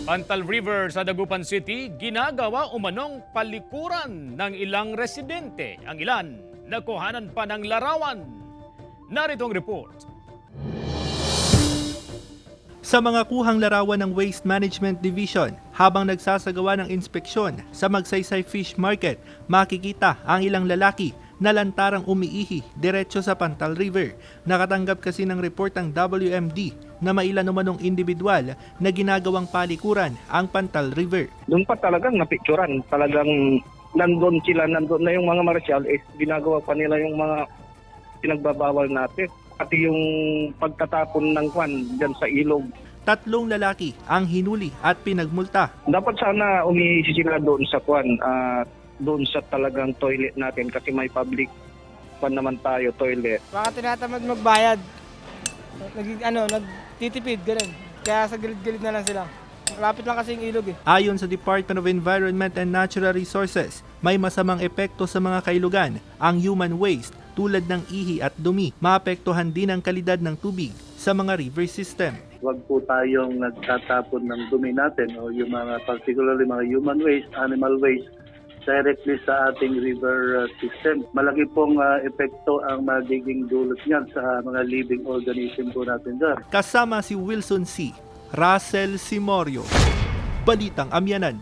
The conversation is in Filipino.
Pantal River sa Dagupan City, ginagawa umanong palikuran ng ilang residente. Ang ilan, nakuhanan pa ng larawan. Narito ang report. Sa mga kuhang larawan ng Waste Management Division, habang nagsasagawa ng inspeksyon sa Magsaysay Fish Market, makikita ang ilang lalaki na lantarang umiihi diretso sa Pantal River. Nakatanggap kasi ng report ang WMD na mailan umanong individual na ginagawang palikuran ang Pantal River. Doon pa talagang napicturan, talagang nandun sila, nandun na yung mga martial, ginagawa pa nila yung mga pinagbabawal natin. Pati yung pagtatapon ng kwan dyan sa ilog. 3 lalaki ang hinuli at pinagmulta. Dapat sana umiisi sila doon sa kwan, doon sa talagang toilet natin kasi may public pa naman tayo, toilet. Baka tinatamad magbayad. Nagtitipid, ganun. Kaya sa gilid-gilid na lang sila. Malapit lang kasi yung ilog eh. Ayon sa Department of Environment and Natural Resources, may masamang epekto sa mga kailugan ang human waste tulad ng ihi at dumi. Maapektuhan din ang kalidad ng tubig sa mga river system. Huwag po tayong nagtatapon ng dumi natin o yung mga particularly mga human waste, animal waste directly sa ating river system. Malaki pong epekto ang magiging dulot niyan sa mga living organism po natin dyan. Kasama si Wilson C. Russell Simorio, Balitang Amianan.